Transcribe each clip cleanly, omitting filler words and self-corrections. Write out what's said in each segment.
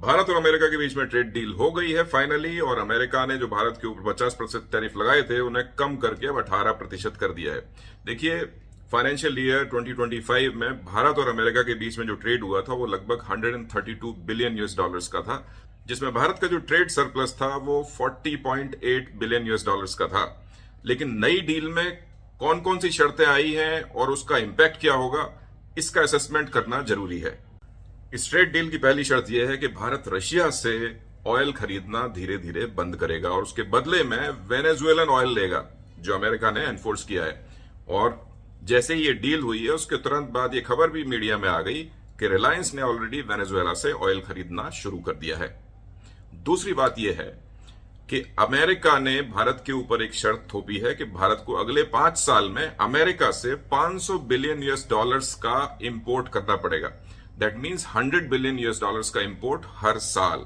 भारत और अमेरिका के बीच में ट्रेड डील हो गई है फाइनली, और अमेरिका ने जो भारत के ऊपर 50% टैरिफ लगाए थे उन्हें कम करके अब 18% कर दिया है। देखिए, फाइनेंशियल ईयर 2025 में भारत और अमेरिका के बीच में जो ट्रेड हुआ था वो लगभग 132 बिलियन यूएस डॉलर्स का था, जिसमें भारत का जो ट्रेड सरप्लस था वो 40.8 बिलियन यूएस डॉलर्स का था। लेकिन नई डील में कौन कौन सी शर्तें आई हैं और उसका इंपैक्ट क्या होगा, इसका असेसमेंट करना जरूरी है। इस ट्रेड डील की पहली शर्त यह है कि भारत रशिया से ऑयल खरीदना धीरे धीरे बंद करेगा और उसके बदले में वेनेजुएलन ऑयल लेगा, जो अमेरिका ने एनफोर्स किया है। और जैसे ही ये डील हुई है उसके तुरंत बाद ये खबर भी मीडिया में आ गई कि रिलायंस ने ऑलरेडी वेनेजुएला से ऑयल खरीदना शुरू कर दिया है। दूसरी बात यह है कि अमेरिका ने भारत के ऊपर एक शर्त थोपी है कि भारत को अगले 5 साल में अमेरिका से 500 बिलियन यूएस डॉलर्स का इंपोर्ट करना पड़ेगा। That means 100 billion US dollars का इंपोर्ट हर साल,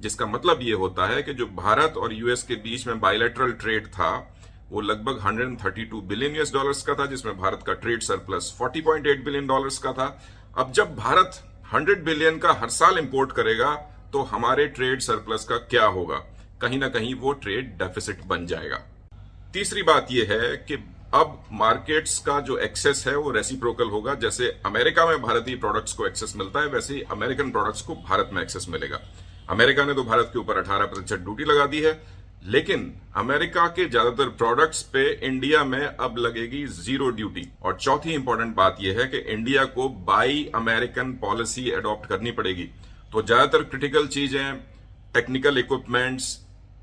जिसका मतलब यह होता है कि जो भारत और यूएस के बीच में बायलैटरल ट्रेड था वो लगभग 132 बिलियन यूएस डॉलर्स का था, जिसमें भारत का ट्रेड सरप्लस 40.8 बिलियन डॉलर्स का था। अब जब भारत 100 बिलियन का हर साल इंपोर्ट करेगा तो हमारे ट्रेड सरप्लस का क्या होगा? कहीं ना कहीं वो ट्रेड डेफिसिट बन जाएगा। तीसरी बात यह है कि अब मार्केट्स का जो एक्सेस है वो रेसिप्रोकल होगा। जैसे अमेरिका में भारतीय प्रोडक्ट्स को एक्सेस मिलता है, वैसे ही अमेरिकन प्रोडक्ट्स को भारत में एक्सेस मिलेगा। अमेरिका ने तो भारत के ऊपर 18% ड्यूटी लगा दी है, लेकिन अमेरिका के ज्यादातर प्रोडक्ट्स पे इंडिया में अब लगेगी 0 ड्यूटी। और चौथी इंपॉर्टेंट बात यह है कि इंडिया को बाई अमेरिकन पॉलिसी अडॉप्ट करनी पड़ेगी। तो ज्यादातर क्रिटिकल चीजें, टेक्निकल इक्विपमेंट्स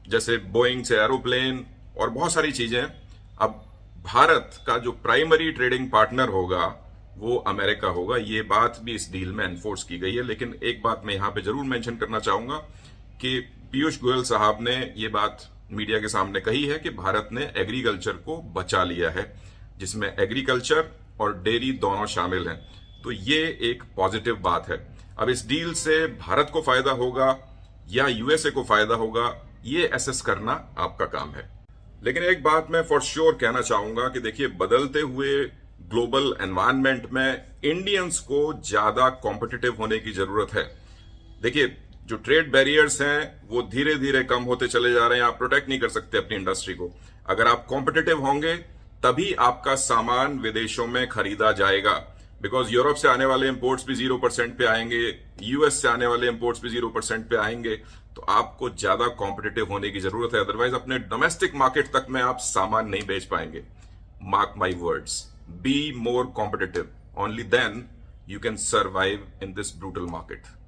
जैसे बोइंग से एरोप्लेन और बहुत सारी चीजें, अब भारत का जो प्राइमरी ट्रेडिंग पार्टनर होगा वो अमेरिका होगा। ये बात भी इस डील में एनफोर्स की गई है। लेकिन एक बात मैं यहां पे जरूर मेंशन करना चाहूंगा कि पीयूष गोयल साहब ने ये बात मीडिया के सामने कही है कि भारत ने एग्रीकल्चर को बचा लिया है, जिसमें एग्रीकल्चर और डेयरी दोनों शामिल हैं। तो ये एक पॉजिटिव बात है। अब इस डील से भारत को फायदा होगा या यूएसए को फायदा होगा, ये एसेस करना आपका काम है। लेकिन एक बात मैं फॉर श्योर कहना चाहूंगा कि देखिए, बदलते हुए ग्लोबल एनवायरनमेंट में इंडियंस को ज्यादा कॉम्पिटिटिव होने की जरूरत है। देखिए, जो ट्रेड बैरियर्स हैं वो धीरे धीरे कम होते चले जा रहे हैं। आप प्रोटेक्ट नहीं कर सकते अपनी इंडस्ट्री को। अगर आप कॉम्पिटिटिव होंगे तभी आपका सामान विदेशों में खरीदा जाएगा। बिकॉज यूरोप से आने वाले इंपोर्ट्स भी 0% पे आएंगे, यूएस से आने वाले इंपोर्ट्स भी 0% पे आएंगे। तो आपको ज्यादा कॉम्पिटिटिव होने की जरूरत है, अदरवाइज अपने डोमेस्टिक मार्केट तक में आप सामान नहीं बेच पाएंगे। Mark my words, be more competitive, only then you can survive in this brutal market.